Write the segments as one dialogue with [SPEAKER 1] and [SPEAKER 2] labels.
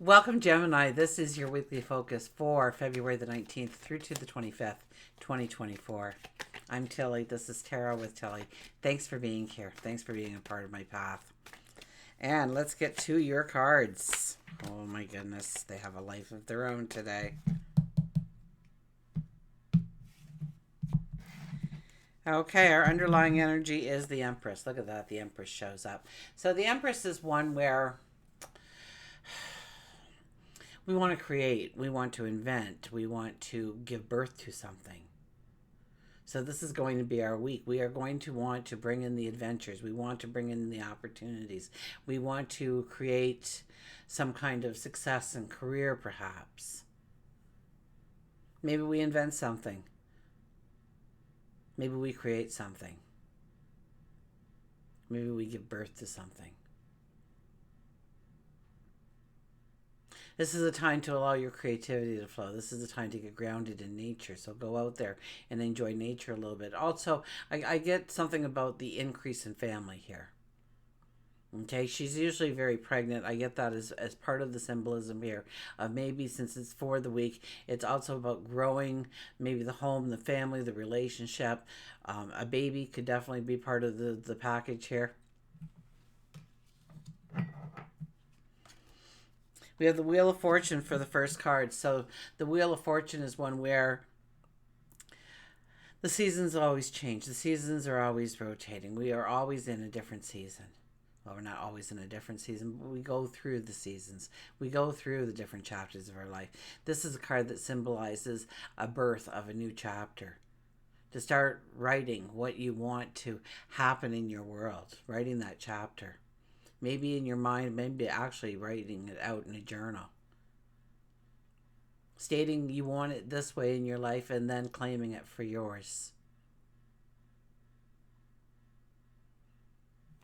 [SPEAKER 1] Welcome, Gemini. This is your weekly focus for February the 19th through to the 25th, 2024. I'm Tilly. This is Tarot with Tilly. Thanks for being here. Thanks for being a part of my path. And let's get to your cards. Oh my goodness, they have a life of their own today. Okay, our underlying energy is the Empress. Look at that, the Empress shows up. So the Empress is one where we want to create, we want to invent, we want to give birth to something. So this is going to be our week. We are going to want to bring in the adventures. We want to bring in the opportunities. We want to create some kind of success and career, perhaps. Maybe we invent something. Maybe we create something. Maybe we give birth to something. This is a time to allow your creativity to flow. This is a time to get grounded in nature. So go out there and enjoy nature a little bit. Also, I get something about the increase in family here. Okay, she's usually very pregnant. I get that as part of the symbolism here. Maybe since it's for the week, it's also about growing maybe the home, the family, the relationship. A baby could definitely be part of the package here. We have the Wheel of Fortune for the first card. So the Wheel of Fortune is one where the seasons always change. The seasons are always rotating. We are always in a different season. Well, we're not always in a different season, but we go through the seasons. We go through the different chapters of our life. This is a card that symbolizes a birth of a new chapter. To start writing what you want to happen in your world. Writing that chapter. Maybe in your mind, maybe actually writing it out in a journal. Stating you want it this way in your life and then claiming it for yours.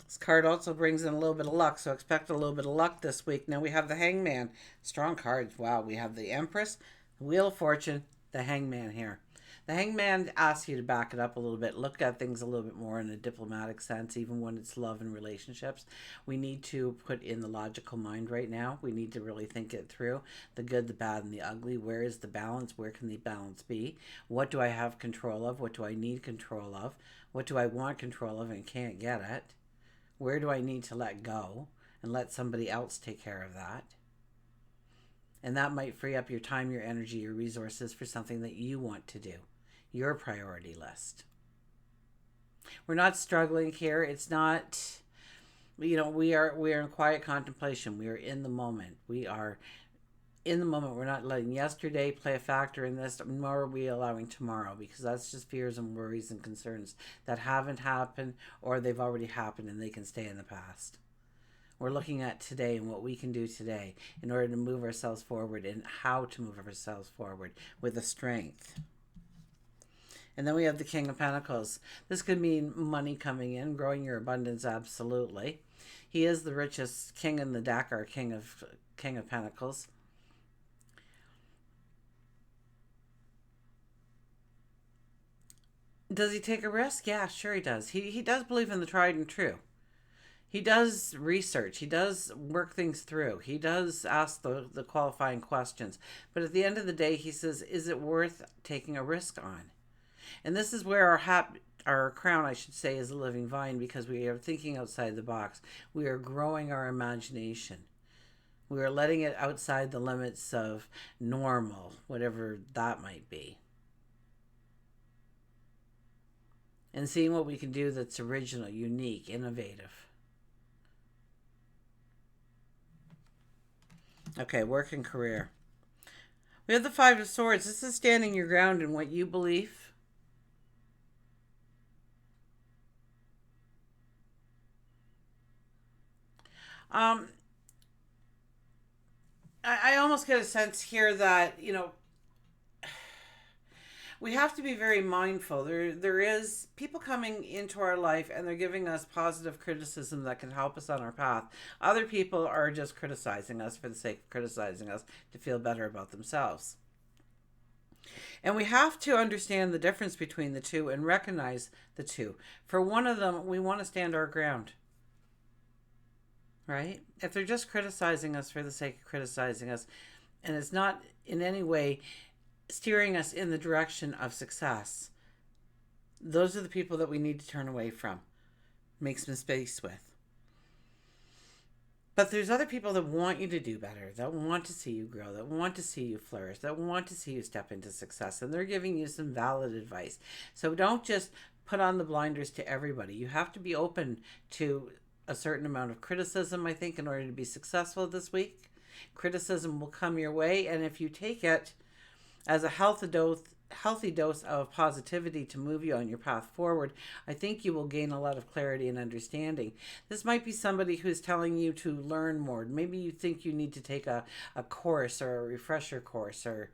[SPEAKER 1] This card also brings in a little bit of luck, so expect a little bit of luck this week. Now we have the Hangman. Strong cards. Wow, we have the Empress, the Wheel of Fortune, the Hangman here. The Hangman asks you to back it up a little bit, look at things a little bit more in a diplomatic sense, even when it's love and relationships. We need to put in the logical mind right now. We need to really think it through. The good, the bad, and the ugly. Where is the balance? Where can the balance be? What do I have control of? What do I need control of? What do I want control of and can't get it? Where do I need to let go and let somebody else take care of that? And that might free up your time, your energy, your resources for something that you want to do. Your priority list. We're not struggling here. It's not, we are in quiet contemplation. We are in the moment. We are in the moment. We're not letting yesterday play a factor in this, nor are we allowing tomorrow, because that's just fears and worries and concerns that haven't happened, or they've already happened and they can stay in the past. We're looking at today and what we can do today in order to move ourselves forward and how to move ourselves forward with a strength. And then we have the King of Pentacles. This could mean money coming in, growing your abundance, absolutely. He is the richest king in the deck, our King of Pentacles. Does he take a risk? Yeah, sure he does. He does believe in the tried and true. He does research. He does work things through. He does ask the qualifying questions. But at the end of the day, he says, is it worth taking a risk on? And this is where our crown, I should say, is a living vine, because we are thinking outside the box. We are growing our imagination. We are letting it outside the limits of normal, whatever that might be. And seeing what we can do that's original, unique, innovative. Okay, work and career. We have the Five of Swords. This is standing your ground in what you believe. I almost get a sense here that, we have to be very mindful. There is people coming into our life and they're giving us positive criticism that can help us on our path. Other people are just criticizing us for the sake of criticizing us to feel better about themselves. And we have to understand the difference between the two and recognize the two. For one of them, we want to stand our ground. right? If they're just criticizing us for the sake of criticizing us, and it's not in any way steering us in the direction of success, those are the people that we need to turn away from, make some space with. But there's other people that want you to do better, that want to see you grow, that want to see you flourish, that want to see you step into success, and they're giving you some valid advice. So don't just put on the blinders to everybody. You have to be open to a certain amount of criticism, I think, in order to be successful this week. Criticism will come your way, and if you take it as a healthy dose of positivity to move you on your path forward, I think you will gain a lot of clarity and understanding. This might be somebody who's telling you to learn more. Maybe you think you need to take a course or a refresher course or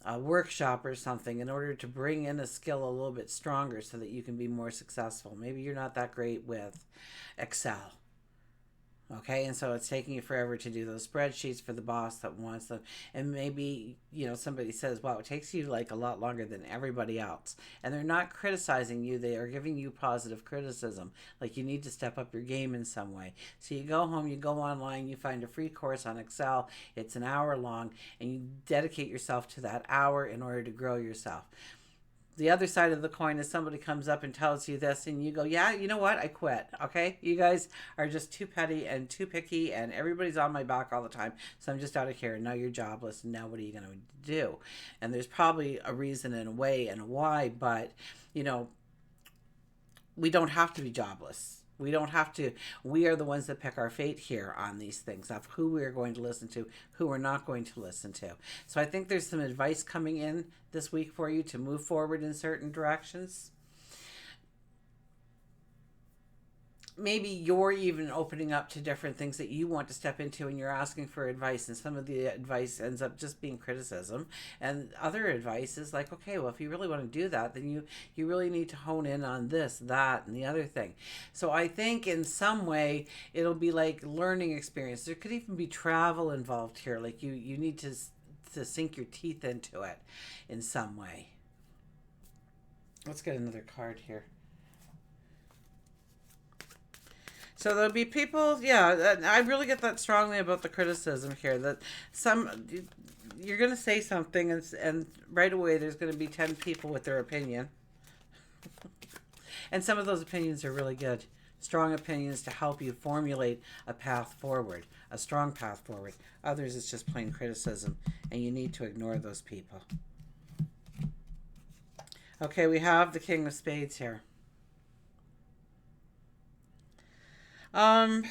[SPEAKER 1] a workshop or something in order to bring in a skill a little bit stronger so that you can be more successful. Maybe you're not that great with Excel. Okay, and so it's taking you forever to do those spreadsheets for the boss that wants them. And maybe, somebody says, wow, it takes you like a lot longer than everybody else. And they're not criticizing you, they are giving you positive criticism. Like you need to step up your game in some way. So you go home, you go online, you find a free course on Excel. It's an hour long, and you dedicate yourself to that hour in order to grow yourself. The other side of the coin is somebody comes up and tells you this and you go, yeah, you know what? I quit. Okay. You guys are just too petty and too picky and everybody's on my back all the time. So I'm just out of here. And now you're jobless. And now what are you going to do? And there's probably a reason and a way and a why, but we don't have to be jobless. We don't have to. We are the ones that pick our fate here on these things of who we're going to listen to, who we're not going to listen to. So I think there's some advice coming in this week for you to move forward in certain directions. Maybe you're even opening up to different things that you want to step into and you're asking for advice, and some of the advice ends up just being criticism, and other advice is like, okay, well, if you really want to do that, then you really need to hone in on this, that, and the other thing. So I think in some way it'll be like learning experience. There could even be travel involved here, like you need to sink your teeth into it in some way. Let's get another card here. So there'll be people, I really get that strongly about the criticism here, that you're going to say something and right away there's going to be 10 people with their opinion. And some of those opinions are really good. Strong opinions to help you formulate a path forward, a strong path forward. Others, it's just plain criticism, and you need to ignore those people. Okay, we have the King of Spades here. No,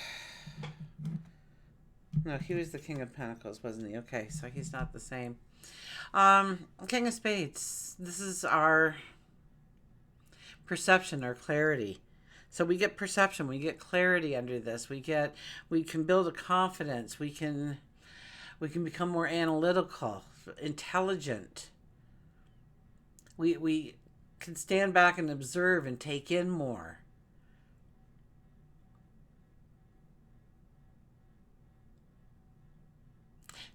[SPEAKER 1] he was the King of Pentacles, wasn't he? Okay, so he's not the same. King of Spades. This is our perception, our clarity. So we get perception, we get clarity under this. We can build a confidence. We can become more analytical, intelligent. We can stand back and observe and take in more.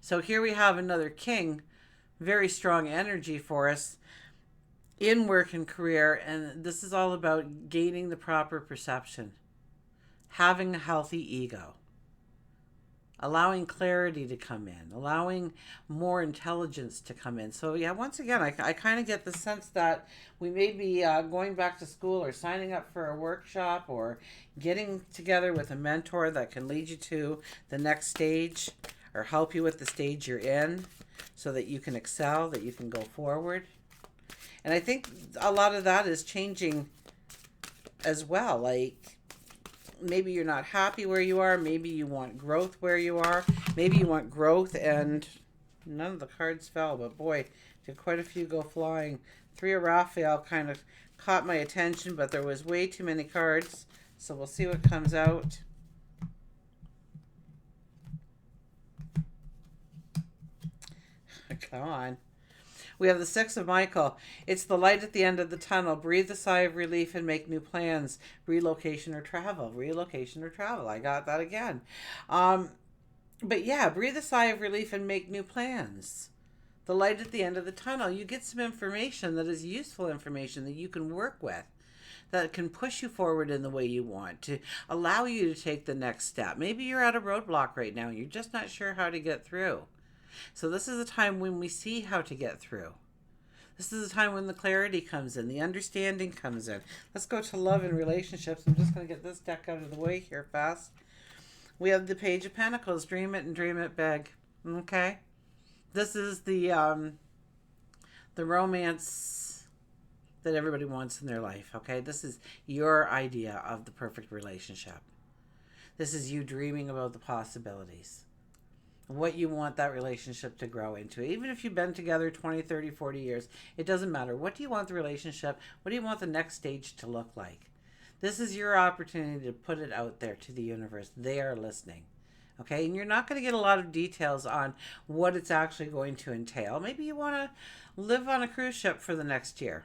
[SPEAKER 1] So here we have another king, very strong energy for us in work and career. And this is all about gaining the proper perception, having a healthy ego, allowing clarity to come in, allowing more intelligence to come in. So once again, I kind of get the sense that we may be going back to school or signing up for a workshop or getting together with a mentor that can lead you to the next stage, or help you with the stage you're in so that you can excel, that you can go forward. And I think a lot of that is changing as well. Like maybe you're not happy where you are. Maybe you want growth where you are. Maybe you want growth, and none of the cards fell, but boy, did quite a few go flying. 3 of Raphael kind of caught my attention, but there was way too many cards. So we'll see what comes out. Come on. We have the 6 of Michael. It's the light at the end of the tunnel. Breathe a sigh of relief and make new plans. Relocation or travel. Relocation or travel. I got that again. But yeah, breathe a sigh of relief and make new plans. The light at the end of the tunnel. You get some information that is useful information that you can work with. that can push you forward in the way you want, to allow you to take the next step. Maybe you're at a roadblock right now and you're just not sure how to get through. So this is a time when we see how to get through. This is a time when the clarity comes in, the understanding comes in. Let's go to love and relationships. I'm just going to get this deck out of the way here fast. We have the Page of Pentacles. Dream it and dream it big. Okay? This is the romance that everybody wants in their life. Okay? This is your idea of the perfect relationship. This is you dreaming about the possibilities. What you want that relationship to grow into. Even if you've been together 20, 30, 40 years, it doesn't matter. What do you want the relationship, what do you want the next stage to look like? This is your opportunity to put it out there to the universe. They are listening. Okay, and you're not going to get a lot of details on what it's actually going to entail. Maybe you want to live on a cruise ship for the next year.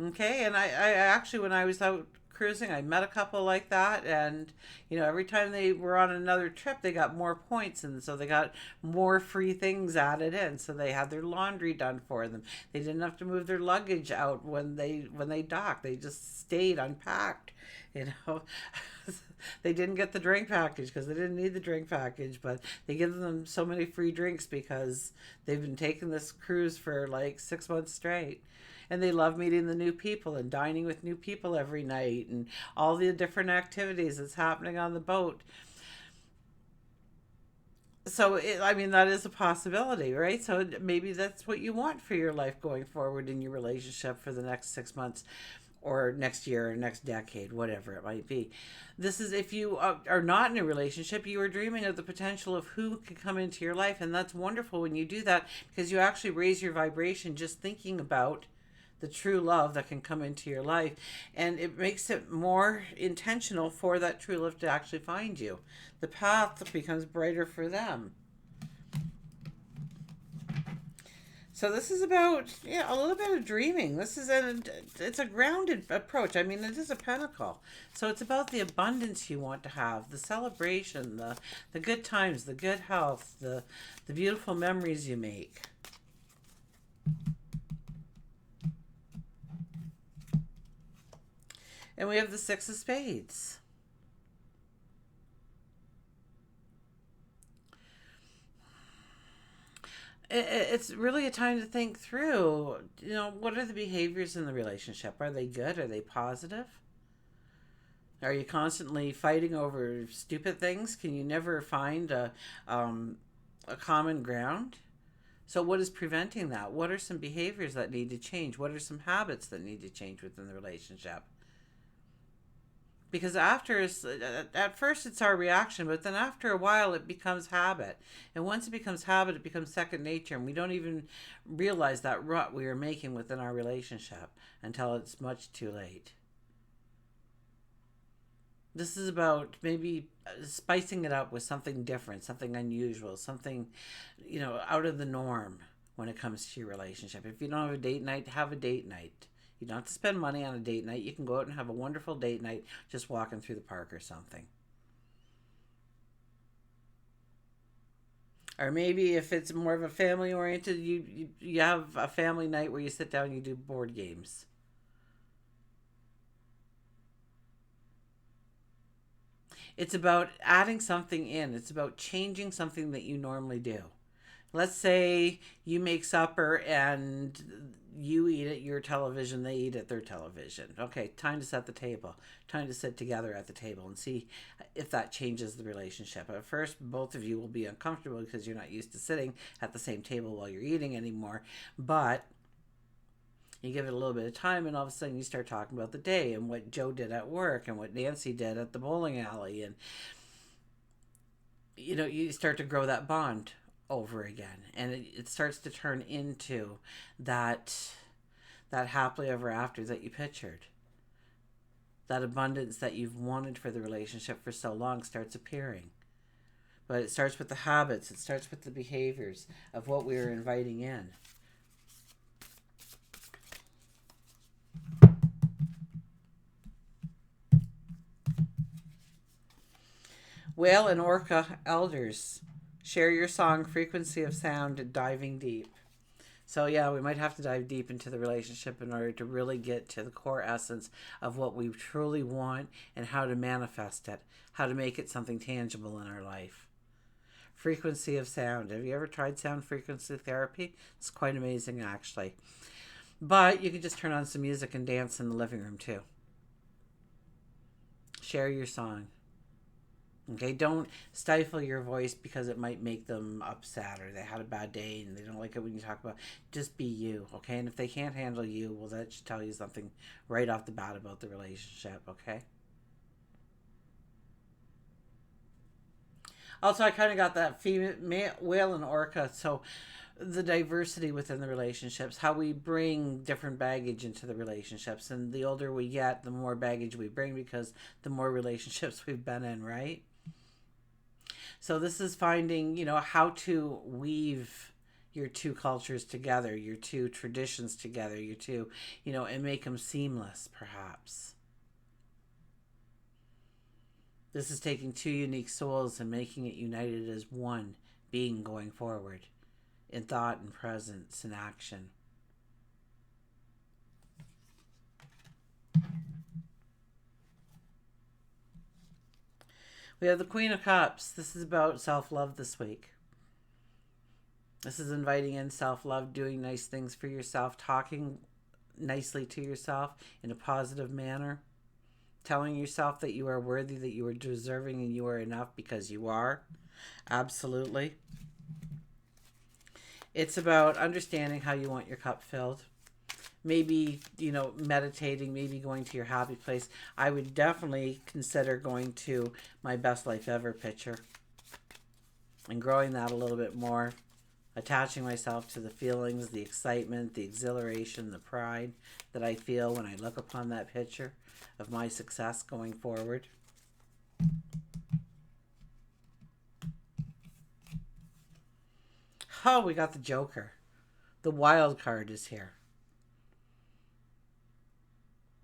[SPEAKER 1] Okay, and I actually, when I was out cruising, I met a couple like that, and every time they were on another trip, they got more points, and so they got more free things added in. So they had their laundry done for them. They didn't have to move their luggage out when they docked. They just stayed unpacked. They didn't get the drink package because they didn't need the drink package, but they give them so many free drinks because they've been taking this cruise for like 6 months straight. And they love meeting the new people and dining with new people every night and all the different activities that's happening on the boat. So, that is a possibility, right? So maybe that's what you want for your life going forward in your relationship for the next 6 months or next year or next decade, whatever it might be. This is if you are not in a relationship, you are dreaming of the potential of who could come into your life. And that's wonderful when you do that because you actually raise your vibration just thinking about the true love that can come into your life, and it makes it more intentional for that true love to actually find you. The path becomes brighter for them. So this is about a little bit of dreaming. It's a grounded approach. It is a pentacle, so it's about the abundance you want to have, the celebration, the good times, the good health, the beautiful memories you make. And we have the Six of Spades. It's really a time to think through, what are the behaviors in the relationship? Are they good? Are they positive? Are you constantly fighting over stupid things? Can you never find a common ground? So what is preventing that? What are some behaviors that need to change? What are some habits that need to change within the relationship? Because at first it's our reaction, but then after a while it becomes habit. And once it becomes habit, it becomes second nature. And we don't even realize that rut we are making within our relationship until it's much too late. This is about maybe spicing it up with something different, something unusual, something, out of the norm when it comes to your relationship. If you don't have a date night, have a date night. You don't have to spend money on a date night. You can go out and have a wonderful date night just walking through the park or something. Or maybe if it's more of a family oriented, you have a family night where you sit down and you do board games. It's about adding something in. It's about changing something that you normally do. Let's say you make supper and you eat at your television, they eat at their television. Okay, time to set the table. Time to sit together at the table and see if that changes the relationship. At first, both of you will be uncomfortable because you're not used to sitting at the same table while you're eating anymore. But you give it a little bit of time and all of a sudden you start talking about the day and what Joe did at work and what Nancy did at the bowling alley. And, you start to grow that bond over again, and it starts to turn into that happily ever after that you pictured. That abundance that you've wanted for the relationship for so long starts appearing. But it starts with the habits, it starts with the behaviors of what we are inviting in. Whale and Orca elders. Share your song, frequency of sound, diving deep. So yeah, we might have to dive deep into the relationship in order to really get to the core essence of what we truly want and how to manifest it, how to make it something tangible in our life. Frequency of sound. Have you ever tried sound frequency therapy? It's quite amazing, actually. But you can just turn on some music and dance in the living room too. Share your song. Okay, don't stifle your voice because it might make them upset or they had a bad day and they don't like it when you talk about. Just be you, okay? And if they can't handle you, well, that should tell you something right off the bat about the relationship, okay? Also, I kind of got that female whale and orca, so the diversity within the relationships, how we bring different baggage into the relationships, and the older we get, the more baggage we bring because the more relationships we've been in, right? So this is finding, how to weave your two cultures together, your two traditions together, your two, and make them seamless, perhaps. This is taking two unique souls and making it united as one being going forward in thought and presence and action. We have the Queen of Cups. This is about self love this week. This is inviting in self love, doing nice things for yourself, talking nicely to yourself in a positive manner, telling yourself that you are worthy, that you are deserving, and you are enough because you are. Absolutely. It's about understanding how you want your cup filled. Maybe, meditating, maybe going to your happy place. I would definitely consider going to my best life ever picture and growing that a little bit more, attaching myself to the feelings, the excitement, the exhilaration, the pride that I feel when I look upon that picture of my success going forward. Oh, we got the Joker. The wild card is here.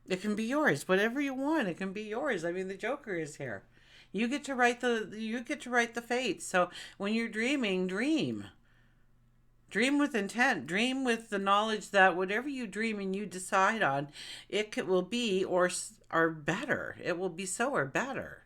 [SPEAKER 1] It can be yours. Whatever you want, it can be yours. I mean, the Joker is here. You get to write the fate. So when you're dreaming, dream. Dream with intent. Dream with the knowledge that whatever you dream and you decide on, will be or better. It will be so or better.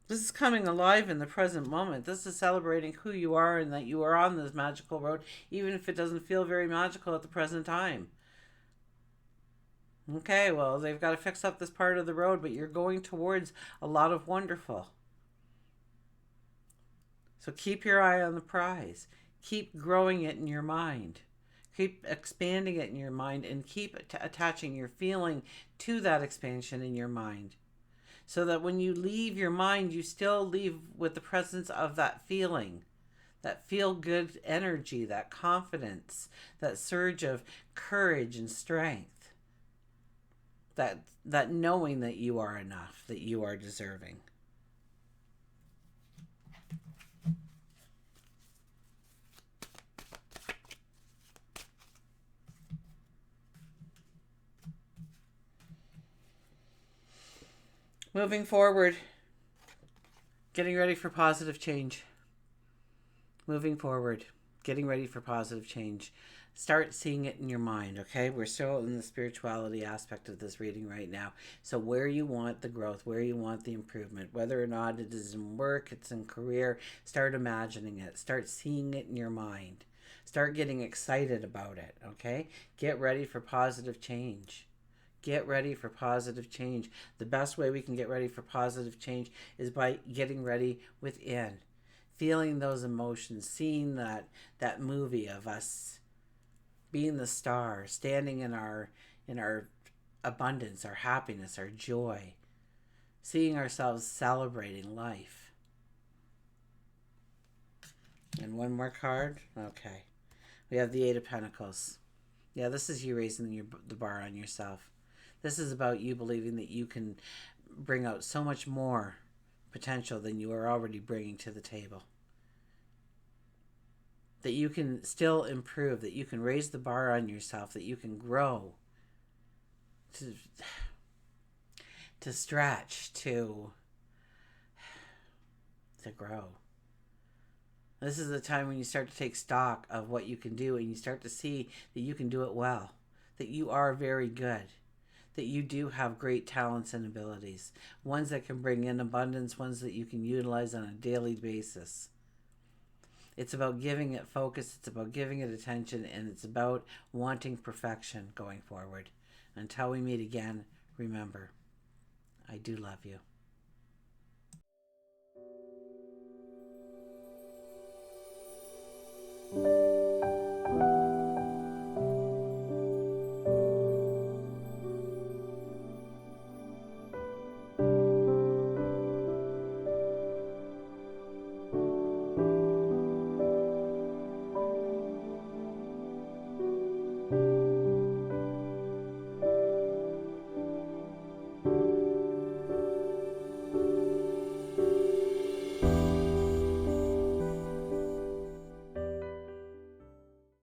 [SPEAKER 1] This is coming alive in the present moment. This is celebrating who you are and that you are on this magical road, even if it doesn't feel very magical at the present time. Okay, well, they've got to fix up this part of the road, but you're going towards a lot of wonderful. So keep your eye on the prize. Keep growing it in your mind. Keep expanding it in your mind and keep attaching your feeling to that expansion in your mind. So that when you leave your mind, you still leave with the presence of that feeling, that feel good energy, that confidence, that surge of courage and strength, that knowing that you are enough, that you are deserving. Moving forward, getting ready for positive change. Moving forward, getting ready for positive change. Start seeing it in your mind, okay? We're still in the spirituality aspect of this reading right now. So where you want the growth, where you want the improvement, whether or not it is in work, it's in career, start imagining it. Start seeing it in your mind. Start getting excited about it, okay? Get ready for positive change. Get ready for positive change. The best way we can get ready for positive change is by getting ready within. Feeling those emotions, seeing that movie of us being the star, standing in our abundance, our happiness, our joy, seeing ourselves celebrating life. And one more card. Okay. We have the Eight of Pentacles. Yeah, this is you raising the bar on yourself. This is about you believing that you can bring out so much more potential than you are already bringing to the table. That you can still improve, that you can raise the bar on yourself, that you can grow, to stretch, to to grow. This is the time when you start to take stock of what you can do, and you start to see that you can do it well, that you are very good, that you do have great talents and abilities, ones that can bring in abundance, ones that you can utilize on a daily basis. It's about giving it focus, it's about giving it attention, and it's about wanting perfection going forward. Until we meet again, remember, I do love you.